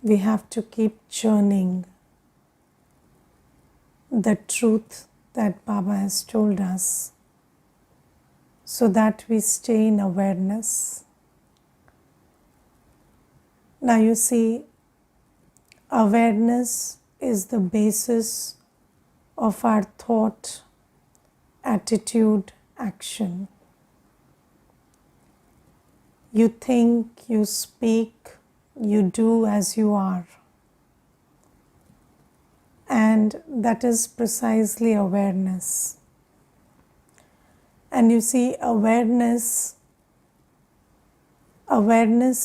we have to keep churning the truth that Baba has told us so that we stay in awareness. Now you see, awareness is the basis of our thought, attitude, action. You think, you speak, you do as you are. And that is precisely awareness. And you see, awareness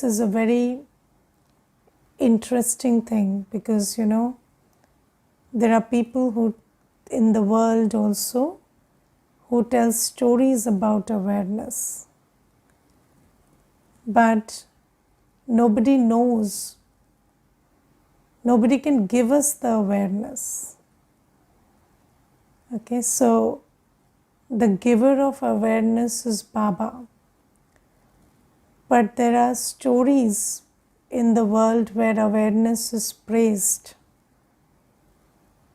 is a very interesting thing because, there are people who in the world also who tell stories about awareness. But nobody knows, nobody can give us the awareness. Okay, so the giver of awareness is Baba. But there are stories in the world where awareness is praised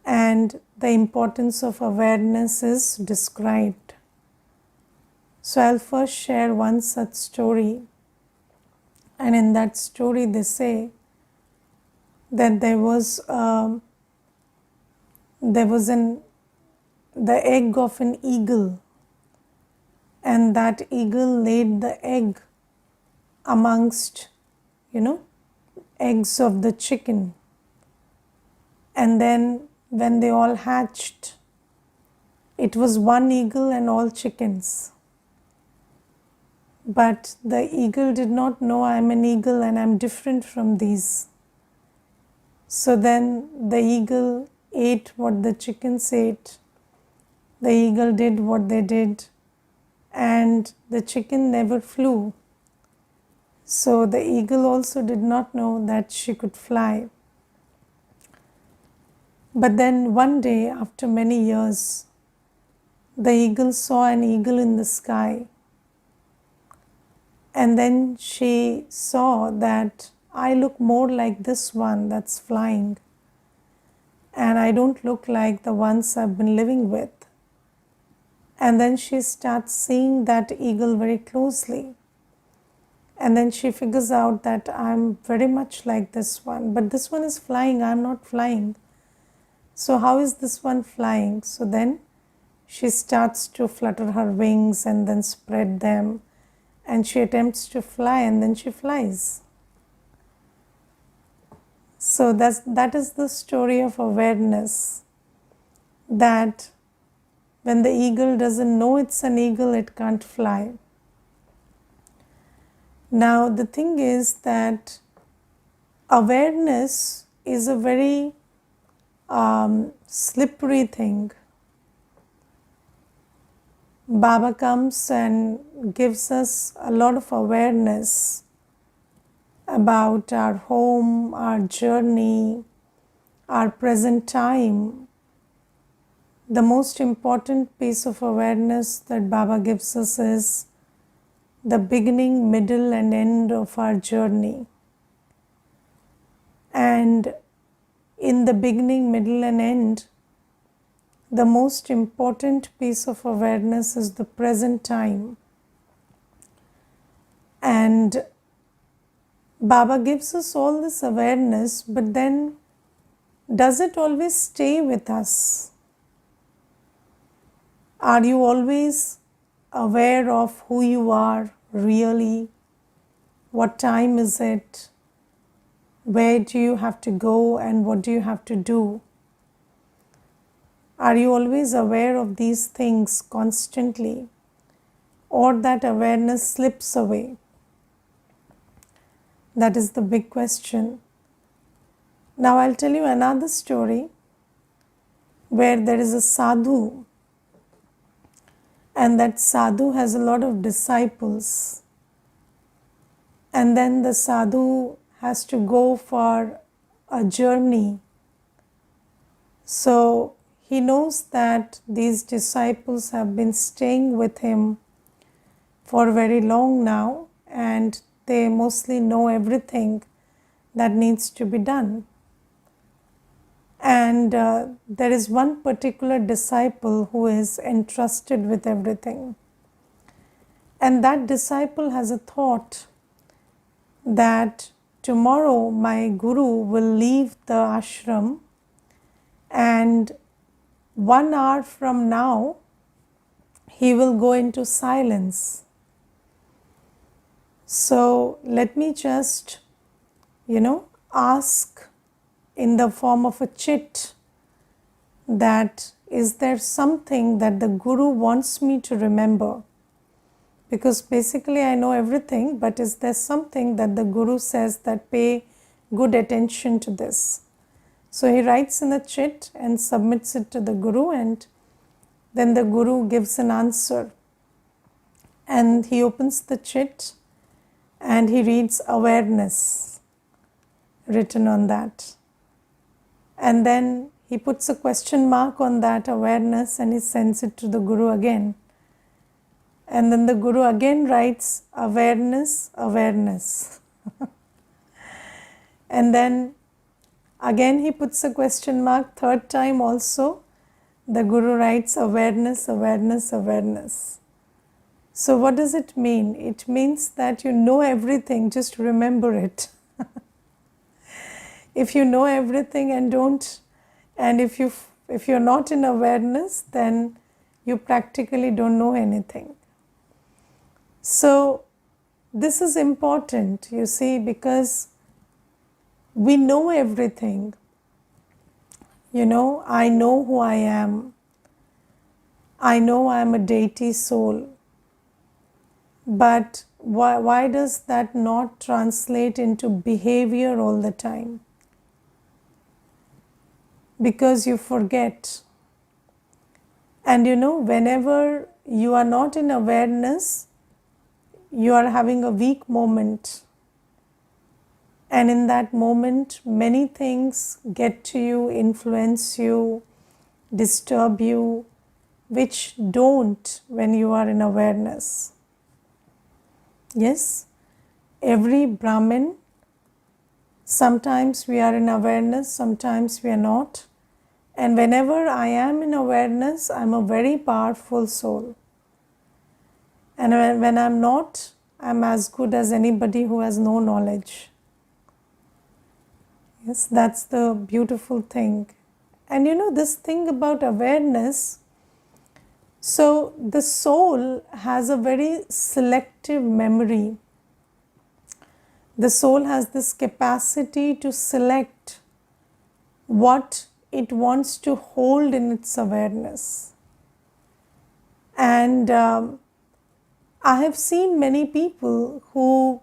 and the importance of awareness is described. So I'll first share one such story. And in that story they say that there was the egg of an eagle, and that eagle laid the egg amongst, eggs of the chicken. And then when they all hatched, it was one eagle and all chickens. But the eagle did not know I'm an eagle and I'm different from these. So then the eagle ate what the chickens ate. The eagle did what they did, and the chicken never flew. So the eagle also did not know that she could fly. But then one day, after many years, the eagle saw an eagle in the sky. And then she saw that I look more like this one that's flying, and I don't look like the ones I've been living with. And then she starts seeing that eagle very closely. And then she figures out that I'm very much like this one, but this one is flying, I'm not flying. So how is this one flying? So then she starts to flutter her wings and then spread them, and she attempts to fly, and then she flies. So that is the story of awareness, that when the eagle doesn't know it's an eagle, it can't fly. Now the thing is that awareness is a very slippery thing. Baba comes and gives us a lot of awareness about our home, our journey, our present time. The most important piece of awareness that Baba gives us is the beginning, middle, and end of our journey. And in the beginning, middle, and end, the most important piece of awareness is the present time. And Baba gives us all this awareness, but then does it always stay with us? Are you always aware of who you are really? What time is it? Where do you have to go and what do you have to do? Are you always aware of these things constantly, or that awareness slips away? That is the big question. Now I'll tell you another story where there is a sadhu, and that sadhu has a lot of disciples. And then the sadhu has to go for a journey. So he knows that these disciples have been staying with him for very long now, and they mostly know everything that needs to be done. And there is one particular disciple who is entrusted with everything. And that disciple has a thought that tomorrow my guru will leave the ashram, and 1 hour from now he will go into silence. So let me just, ask in the form of a chit that is there something that the guru wants me to remember? Because basically I know everything, but is there something that the guru says that pay good attention to this? So he writes in a chit and submits it to the guru, and then the guru gives an answer. And he opens the chit and he reads awareness written on that. And then he puts a question mark on that awareness and he sends it to the guru again. And then the guru again writes awareness, awareness. And then again he puts a question mark, third time also the guru writes awareness, awareness, awareness. So what does it mean? It means that you know everything, just remember it. If you know everything and if you're not in awareness, then you practically don't know anything. So this is important, you see, because we know everything. I know who I am. I know I am a deity soul. But why does that not translate into behavior all the time? Because you forget. And whenever you are not in awareness, you are having a weak moment. And in that moment, many things get to you, influence you, disturb you, which don't when you are in awareness. Yes, every Brahmin, sometimes we are in awareness, sometimes we are not. And whenever I am in awareness, I am a very powerful soul. And when I am not, I am as good as anybody who has no knowledge. Yes, that's the beautiful thing. And this thing about awareness, so the soul has a very selective memory. The soul has this capacity to select what it wants to hold in its awareness. And I have seen many people who,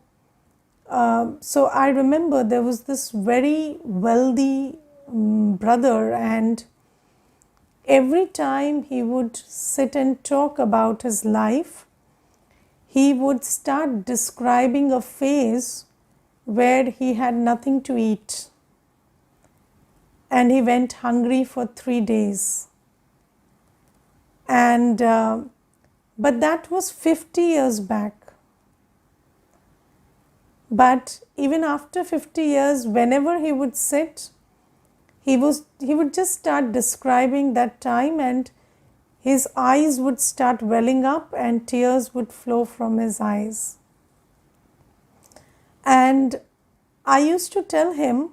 so I remember there was this very wealthy brother, and every time he would sit and talk about his life, he would start describing a phase where he had nothing to eat. And he went hungry for 3 days. And but that was 50 years back. But even after 50 years, whenever he would sit, he would just start describing that time, and his eyes would start welling up and tears would flow from his eyes. And I used to tell him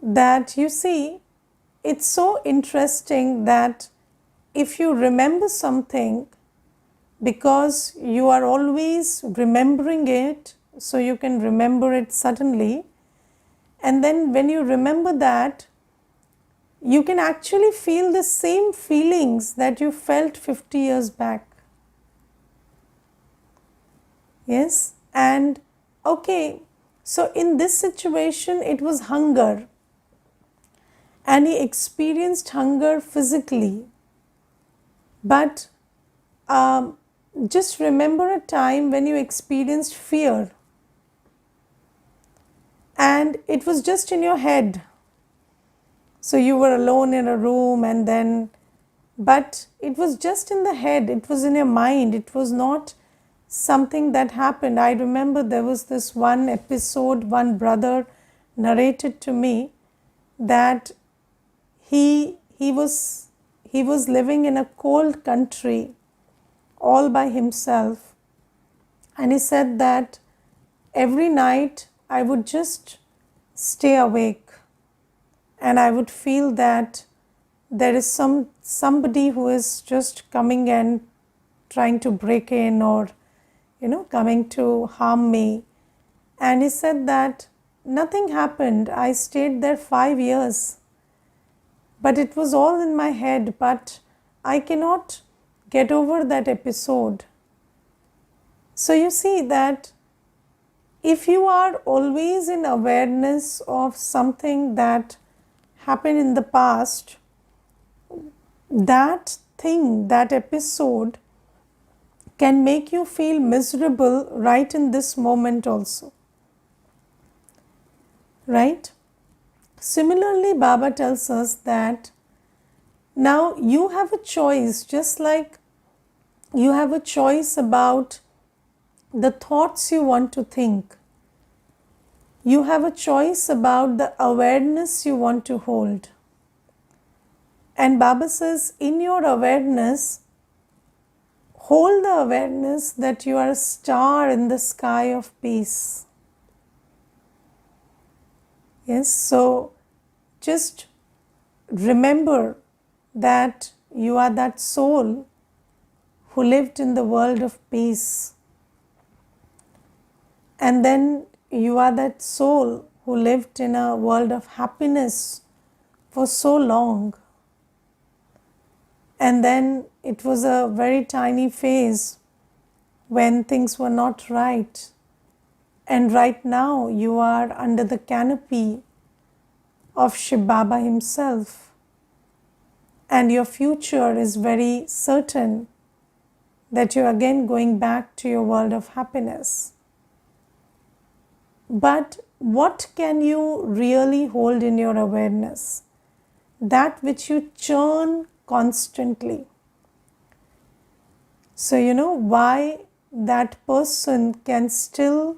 that, you see, it's so interesting that if you remember something, because you are always remembering it, so you can remember it suddenly, and then when you remember that, you can actually feel the same feelings that you felt 50 years back. Yes, and okay, so in this situation it was hunger, and he experienced hunger physically. But just remember a time when you experienced fear, and it was just in your head. So you were alone in a room, and then, but it was just in the head, it was in your mind, it was not something that happened. I remember there was this one episode, one brother narrated to me that he was living in a cold country all by himself, and he said that every night I would just stay awake and I would feel that there is somebody who is just coming and trying to break in, or coming to harm me. And he said that nothing happened. I stayed there 5 years, but it was all in my head, but I cannot get over that episode. So you see that if you are always in awareness of something that happened in the past, that thing, that episode can make you feel miserable right in this moment also. Right? Similarly, Baba tells us that now you have a choice, just like you have a choice about the thoughts you want to think. You have a choice about the awareness you want to hold. And Baba says, in your awareness, hold the awareness that you are a star in the sky of peace. Yes, so just remember that you are that soul who lived in the world of peace. And then you are that soul who lived in a world of happiness for so long. And then it was a very tiny phase when things were not right. And right now you are under the canopy of Shiv Baba himself. And your future is very certain that you're again going back to your world of happiness. But what can you really hold in your awareness? That which you churn constantly. So why that person can still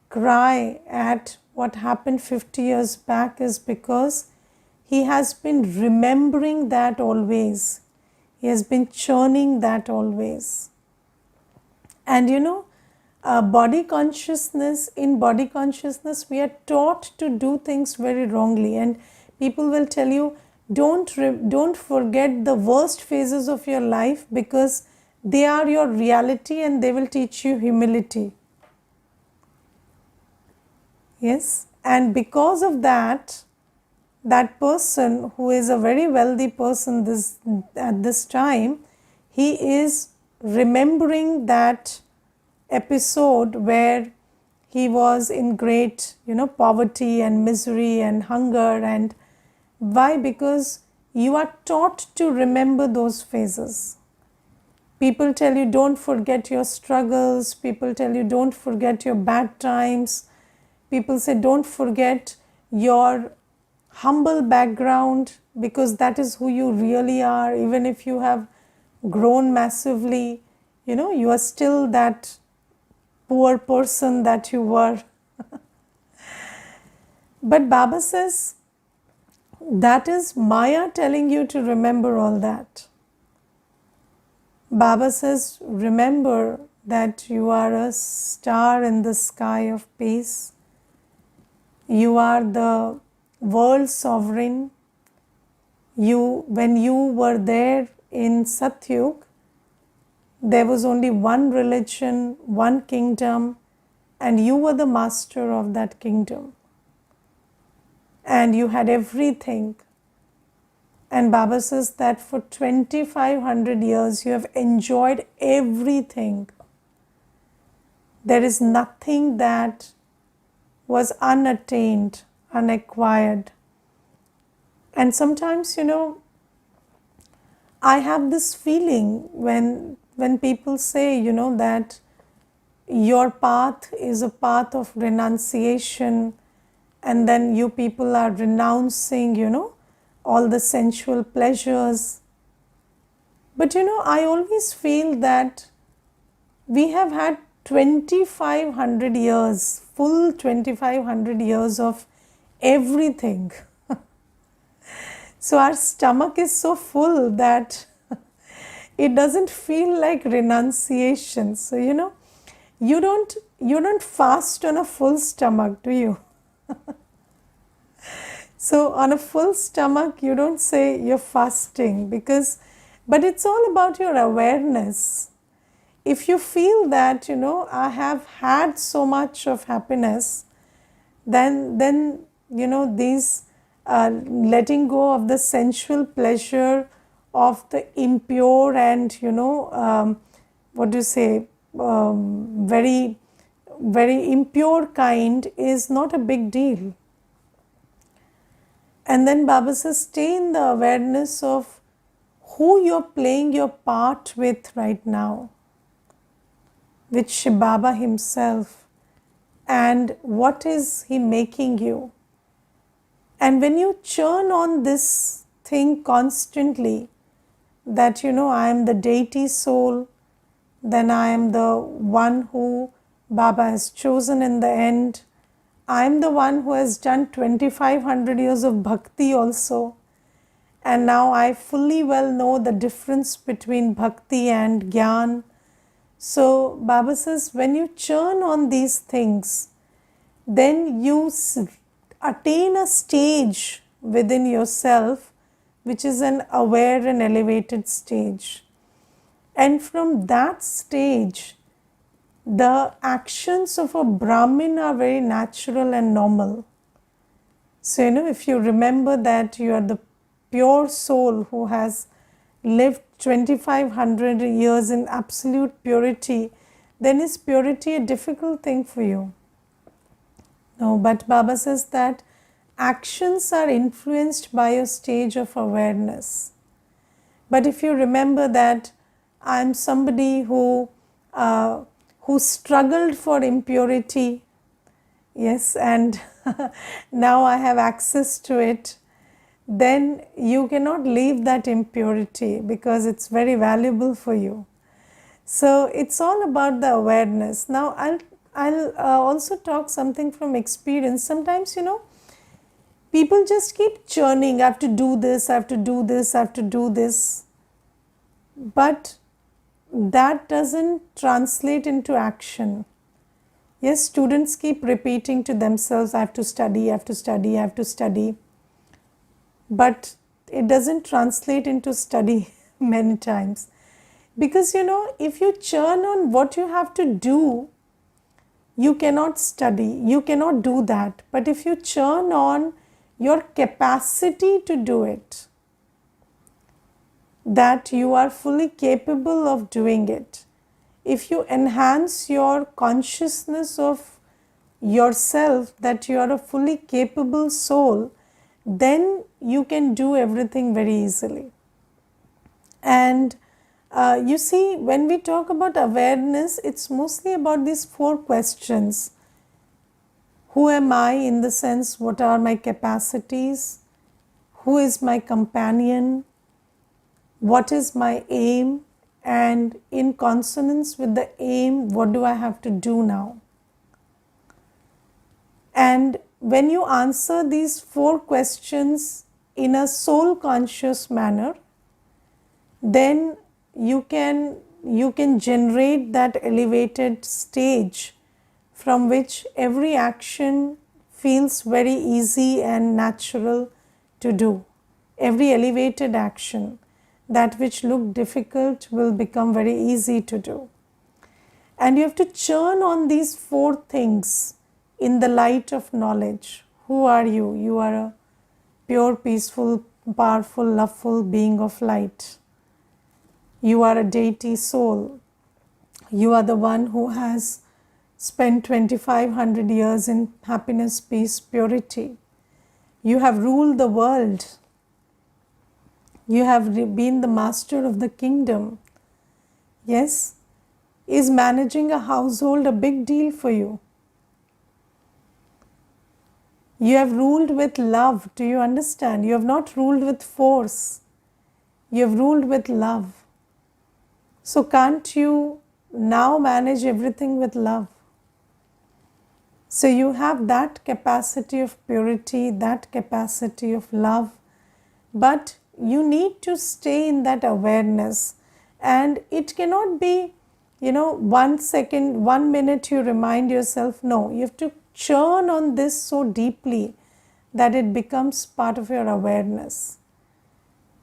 cry at what happened 50 years back is because he has been remembering that always. He has been churning that always. And body consciousness, in body consciousness, we are taught to do things very wrongly. And people will tell you, don't forget the worst phases of your life, because they are your reality and they will teach you humility. Yes, and because of that, that person who is a very wealthy person at this time, he is remembering that episode where he was in great poverty and misery and hunger. And why? Because you are taught to remember those phases. People tell you don't forget your struggles. People tell you don't forget your bad times. People say don't forget your humble background, because that is who you really are. Even if you have grown massively, you are still that poor person that you were. But Baba says that is Maya telling you to remember all that. Baba says, remember that you are a star in the sky of peace. You are the world sovereign. When you were there in Satyug, there was only one religion, one kingdom, and you were the master of that kingdom. And you had everything. And Baba says that for 2500 years you have enjoyed everything. There is nothing that was unattained, unacquired. And sometimes, I have this feeling when people say, that your path is a path of renunciation, and then you people are renouncing, all the sensual pleasures. But I always feel that we have had 2500 years, full 2500 years of everything. So our stomach is so full that it doesn't feel like renunciation. So you don't fast on a full stomach, do you? So on a full stomach, you don't say you're fasting but it's all about your awareness. If you feel that, I have had so much of happiness, then these letting go of the sensual pleasure of the impure and, what do you say, very, very impure kind is not a big deal. And then Baba says, stay in the awareness of who you're playing your part with right now, with Shiv Baba himself, and what is he making you. And when you churn on this thing constantly, that I am the deity soul, then I am the one who Baba has chosen in the end. I am the one who has done 2500 years of bhakti also. And now I fully well know the difference between bhakti and gyan. So Baba says, when you churn on these things, then you attain a stage within yourself which is an aware and elevated stage. And from that stage, the actions of a Brahmin are very natural and normal. So, if you remember that you are the pure soul who has lived 2500 years in absolute purity, then is purity a difficult thing for you? No, but Baba says that actions are influenced by a stage of awareness. But if you remember that I am somebody who struggled for impurity, yes, and now I have access to it, then you cannot leave that impurity because it's very valuable for you. So it's all about the awareness. Now I'll also talk something from experience. Sometimes, people just keep churning, I have to do this, I have to do this, I have to do this. But that doesn't translate into action. Yes, students keep repeating to themselves, I have to study, I have to study, I have to study. But it doesn't translate into study many times. Because, if you churn on what you have to do, you cannot study, you cannot do that. But if you churn on your capacity to do it, that you are fully capable of doing it, if you enhance your consciousness of yourself, that you are a fully capable soul, then you can do everything very easily. And you see, when we talk about awareness, it's mostly about these 4 questions. Who am I, in the sense, what are my capacities? Who is my companion? What is my aim? And in consonance with the aim, what do I have to do now? And when you answer these 4 questions in a soul conscious manner, then you can generate that elevated stage from which every action feels very easy and natural to do. Every elevated action, that which looked difficult, will become very easy to do. And you have to churn on these 4 things in the light of knowledge. Who are you? You are a pure, peaceful, powerful, loveful being of light. You are a deity soul. You are the one who has spent 2500 years in happiness, peace, purity. You have ruled the world. You have been the master of the kingdom. Yes, is managing a household a big deal for you? You have ruled with love. Do you understand? You have not ruled with force. You have ruled with love. So can't you now manage everything with love? So you have that capacity of purity, that capacity of love, but you need to stay in that awareness. And it cannot be, 1 second, 1 minute you remind yourself. No, you have to churn on this so deeply that it becomes part of your awareness.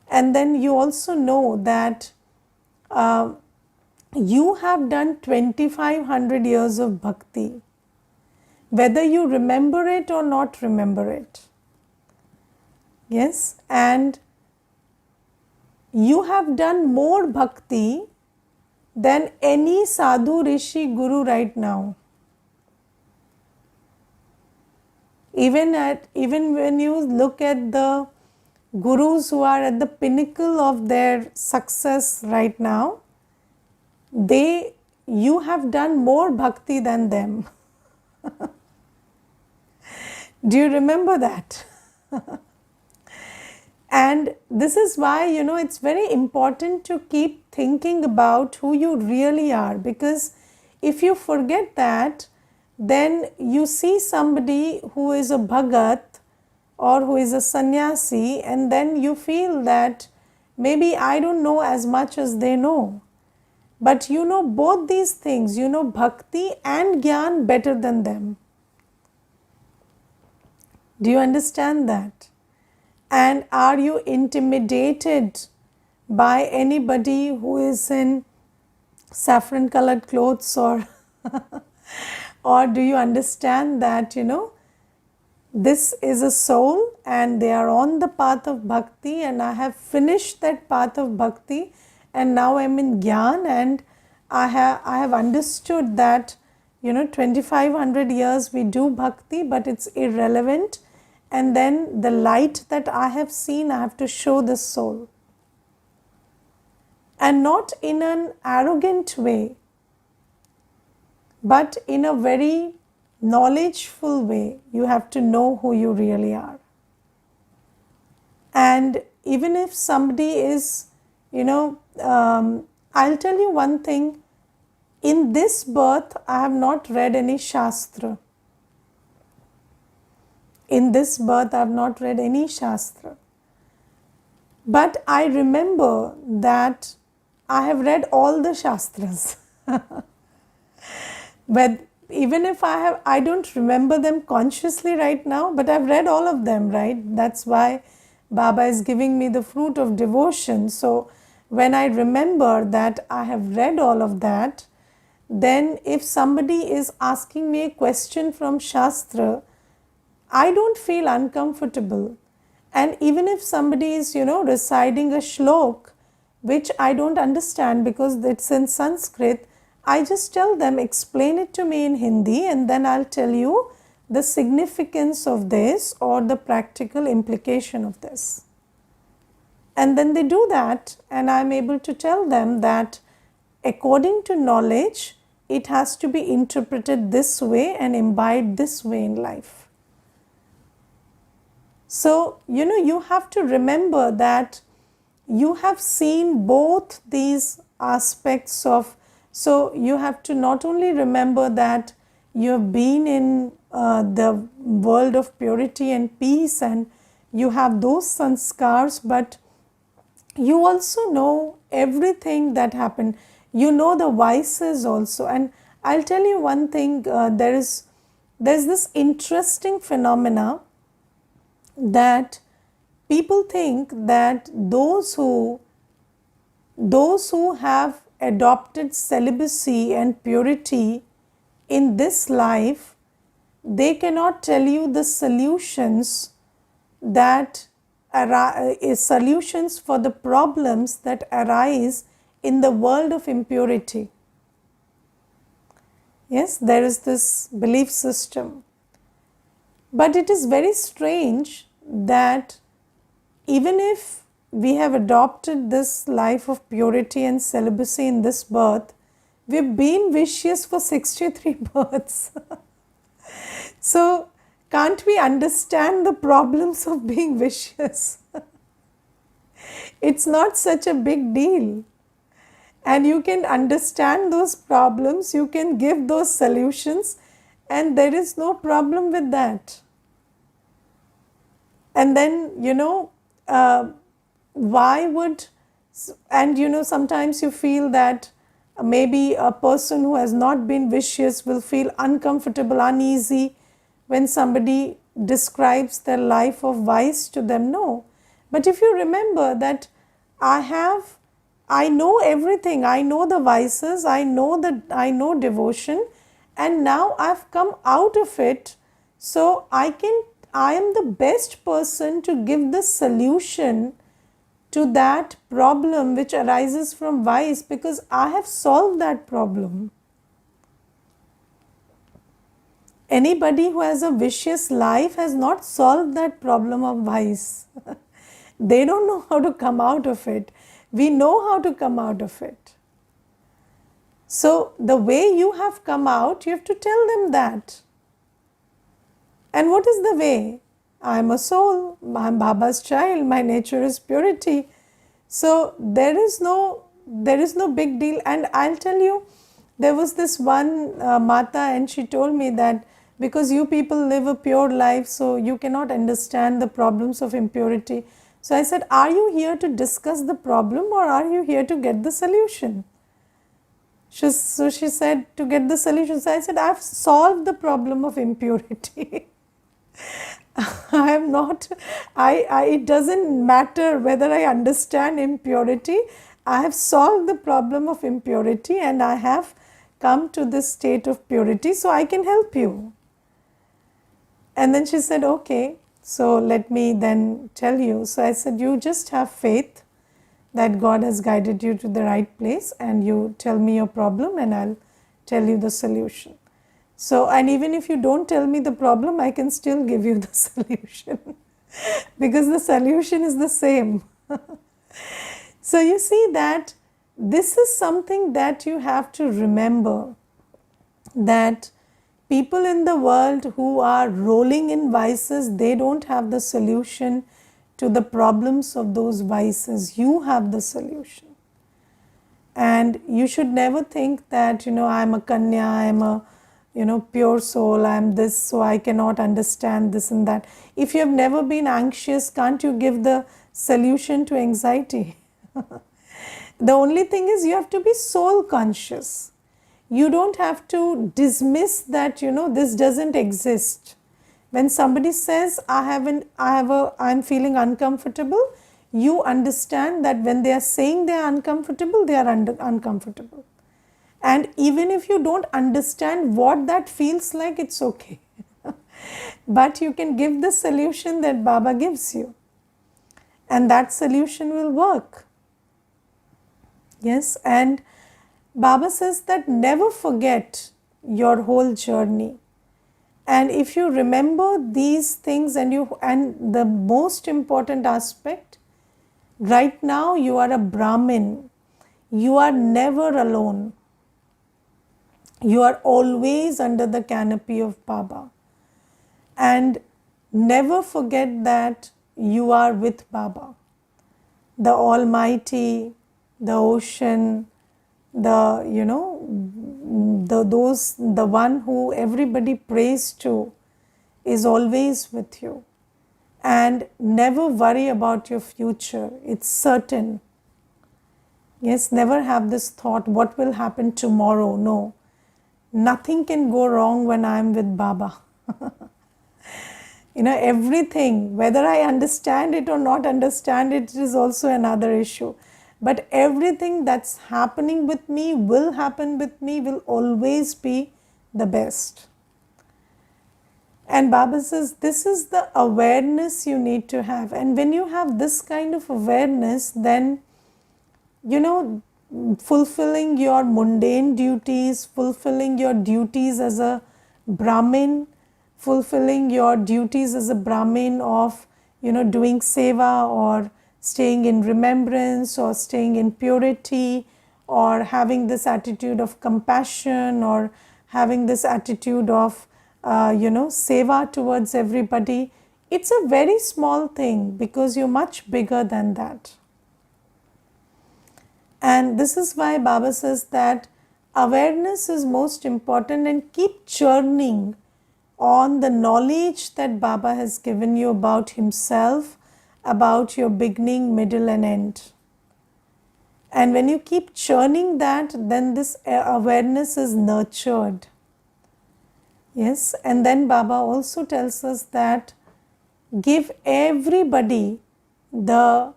And then you also know that you have done 2500 years of bhakti, whether you remember it or not remember it. Yes, and you have done more bhakti than any sadhu, rishi, guru right now. Even when you look at the gurus who are at the pinnacle of their success right now, you have done more bhakti than them. Do you remember that? And this is why, it's very important to keep thinking about who you really are, because if you forget that, then you see somebody who is a bhagat or who is a sannyasi, and then you feel that maybe I don't know as much as they know. But you know both these things, you know bhakti and gyan better than them. Do you understand that? And are you intimidated by anybody who is in saffron colored clothes, or or do you understand that this is a soul and they are on the path of bhakti, and I have finished that path of bhakti and now I am in gyan, and I have understood that 2500 years we do bhakti, but it's irrelevant. And then the light that I have seen, I have to show the soul. And not in an arrogant way, but in a very knowledgeful way. You have to know who you really are. And even if somebody is, I'll tell you one thing. In this birth, I have not read any Shastra. In this birth, I have not read any Shastra. But I remember that I have read all the Shastras. But even if I don't remember them consciously right now, but I've read all of them, right? That's why Baba is giving me the fruit of devotion. So when I remember that I have read all of that, then if somebody is asking me a question from Shastra, I don't feel uncomfortable. And even if somebody is, reciting a shlok, which I don't understand because it's in Sanskrit, I just tell them, explain it to me in Hindi, and then I'll tell you the significance of this or the practical implication of this. And then they do that, and I'm able to tell them that according to knowledge, it has to be interpreted this way and imbibed this way in life. So, you have to remember that you have seen both these aspects of, so you have to not only remember that you have been in the world of purity and peace and you have those sanskars, but you also know everything that happened. You know the vices also. And I'll tell you one thing, there's this interesting phenomena that people think that those who have adopted celibacy and purity in this life, they cannot tell you the solutions that solutions for the problems that arise in the world of impurity. Yes, there is this belief system. But it is very strange that even if we have adopted this life of purity and celibacy in this birth, we've been vicious for 63 births. So, can't we understand the problems of being vicious? It's not such a big deal. And you can understand those problems, you can give those solutions, And there is no problem with that. And then, why would, and sometimes you feel that maybe a person who has not been vicious will feel uncomfortable, uneasy when somebody describes their life of vice to them. No. But if you remember that I know everything, I know the vices, I know devotion, and now I've come out of it, so I am the best person to give the solution to that problem which arises from vice, because I have solved that problem. Anybody who has a vicious life has not solved that problem of vice. They don't know how to come out of it. We know how to come out of it. So the way you have come out, you have to tell them that. And what is the way? I am a soul, I am Baba's child, my nature is purity. So there is no big deal. And I'll tell you, there was this one Mata, and she told me that because you people live a pure life, so you cannot understand the problems of impurity. So I said, are you here to discuss the problem, or are you here to get the solution? So she said, to get the solution. So I said, I've solved the problem of impurity. I am not, it doesn't matter whether I understand impurity. I have solved the problem of impurity, and I have come to this state of purity, so I can help you. And then she said, okay, so let me then tell you. So I said, you just have faith that God has guided you to the right place, and you tell me your problem and I'll tell you the solution. So, and even if you don't tell me the problem, I can still give you the solution because the solution is the same. So you see that this is something that you have to remember, that people in the world who are rolling in vices, they don't have the solution to the problems of those vices. You have the solution. And you should never think that, I am a Kanya, I am a pure soul, I am this, so I cannot understand this and that. If you have never been anxious, can't you give the solution to anxiety? The only thing is you have to be soul conscious. You don't have to dismiss that, this doesn't exist. When somebody says, I'm feeling uncomfortable, you understand that when they are saying they are uncomfortable, they are uncomfortable. And even if you don't understand what that feels like, it's okay. But you can give the solution that Baba gives you. And that solution will work. Yes, and Baba says that never forget your whole journey. And if you remember these things, and the most important aspect, right now you are a Brahmin. You are never alone. You are always under the canopy of Baba. And never forget that you are with Baba. The Almighty, the ocean, the one who everybody prays to is always with you. And never worry about your future. It's certain. Yes, never have this thought, what will happen tomorrow? No. Nothing can go wrong when I am with Baba. Everything, whether I understand it or not understand it, is also another issue. But everything that's happening with me, will happen with me, will always be the best. And Baba says, this is the awareness you need to have. And when you have this kind of awareness, then, fulfilling your mundane duties, fulfilling your duties as a Brahmin, fulfilling your duties as a Brahmin of, doing seva, or staying in remembrance, or staying in purity, or having this attitude of compassion, or having this attitude of, seva towards everybody. It's a very small thing because you're much bigger than that. And this is why Baba says that awareness is most important, and keep churning on the knowledge that Baba has given you about himself, about your beginning, middle and end. And when you keep churning that, then this awareness is nurtured. Yes, and then Baba also tells us that give everybody the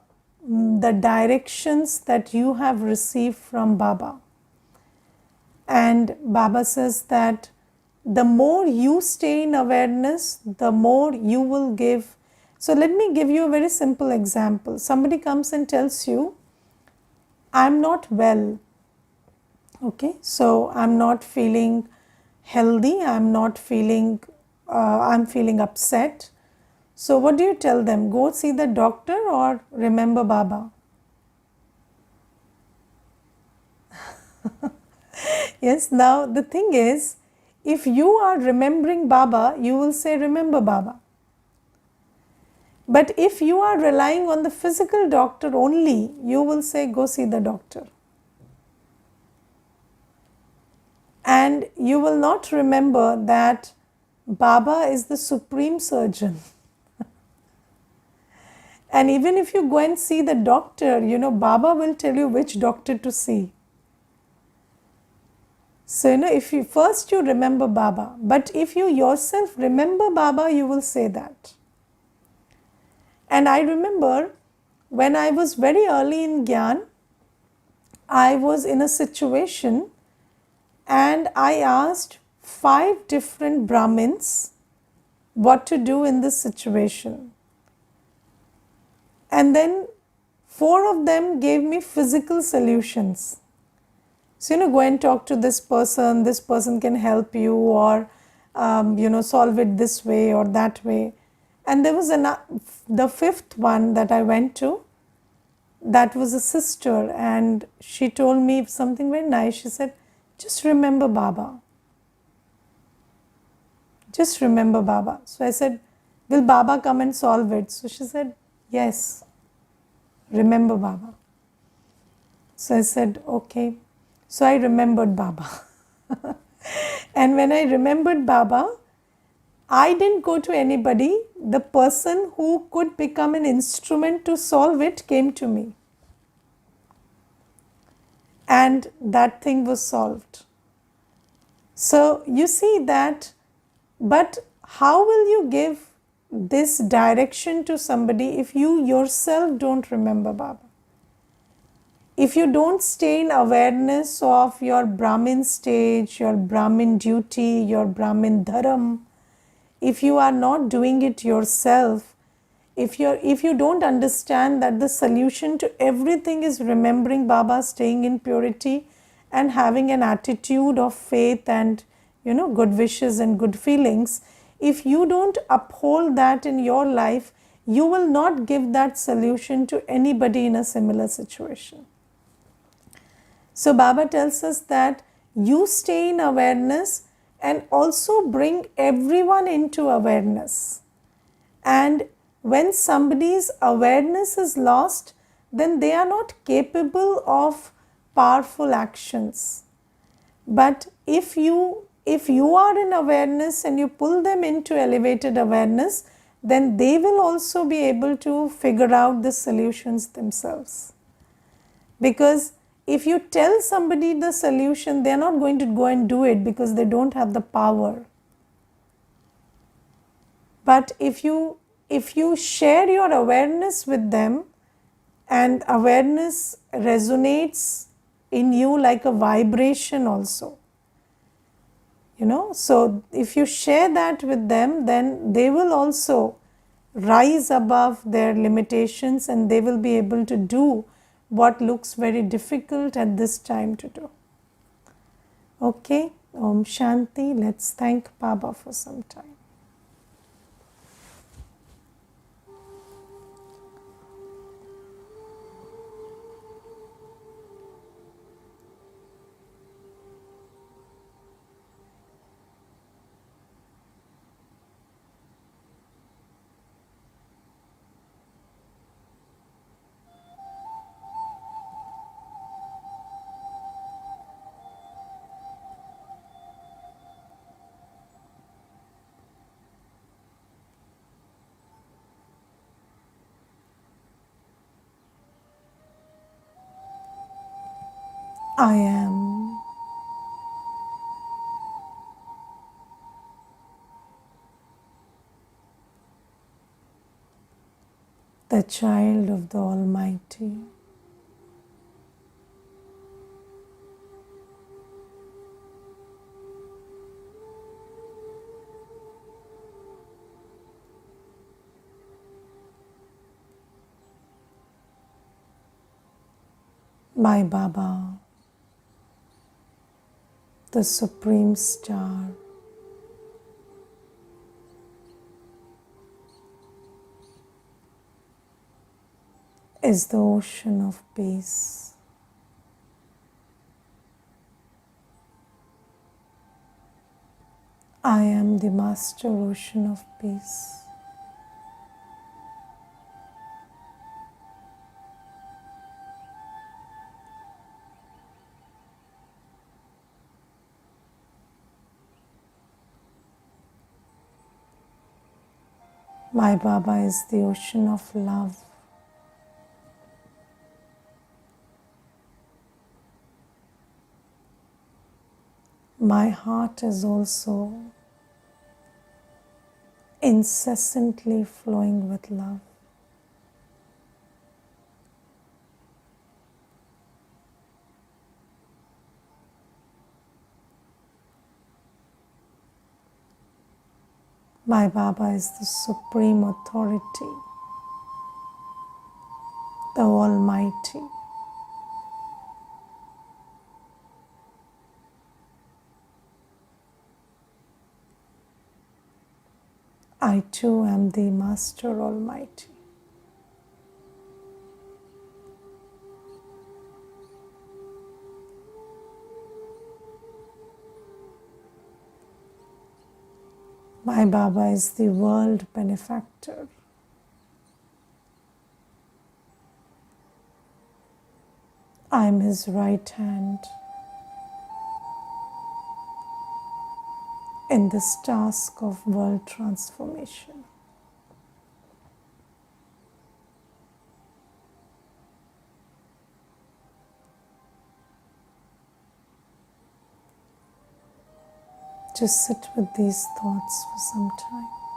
directions that you have received from Baba. And Baba says that the more you stay in awareness, the more you will give. So let me give you a very simple example. Somebody comes and tells you, I'm not well. Okay, so I'm not feeling healthy, I'm feeling upset. So what do you tell them? Go see the doctor or remember Baba? Yes, now the thing is, if you are remembering Baba, you will say remember Baba. But if you are relying on the physical doctor only, you will say go see the doctor. And you will not remember that Baba is the supreme surgeon. And even if you go and see the doctor, Baba will tell you which doctor to see. So, if you first you remember Baba, but if you yourself remember Baba, you will say that. And I remember when I was very early in Gyan, I was in a situation and I asked 5 different Brahmins what to do in this situation. And then 4 of them gave me physical solutions. So, go and talk to this person can help you, or, solve it this way or that way. And there was the 5th one that I went to, that was a sister, and she told me something very nice. She said, just remember Baba. Just remember Baba. So I said, will Baba come and solve it? So she said, yes, remember Baba. So I said, okay. So I remembered Baba. And when I remembered Baba, I didn't go to anybody. The person who could become an instrument to solve it came to me. And that thing was solved. So you see that, but how will you give this direction to somebody if you yourself don't remember Baba? If you don't stay in awareness of your Brahmin stage, your Brahmin duty, your Brahmin dharam, if you are not doing it yourself, if you don't understand that the solution to everything is remembering Baba, staying in purity and having an attitude of faith and good wishes and good feelings, if you don't uphold that in your life, you will not give that solution to anybody in a similar situation. So Baba tells us that you stay in awareness and also bring everyone into awareness. And when somebody's awareness is lost, then they are not capable of powerful actions. But if you are in awareness and you pull them into elevated awareness, then they will also be able to figure out the solutions themselves. Because if you tell somebody the solution, they are not going to go and do it because they don't have the power. But if you share your awareness with them, and awareness resonates in you like a vibration also, so if you share that with them, then they will also rise above their limitations and they will be able to do what looks very difficult at this time to do. Okay, Om Shanti. Let's thank Baba for some time. I am the child of the Almighty. My Baba, the Supreme Star, is the ocean of peace. I am the Master Ocean of Peace. My Baba is the ocean of love. My heart is also incessantly flowing with love. My Baba is the Supreme Authority, the Almighty. I too am the Master Almighty. My Baba is the world benefactor. I am his right hand in this task of world transformation. Just sit with these thoughts for some time.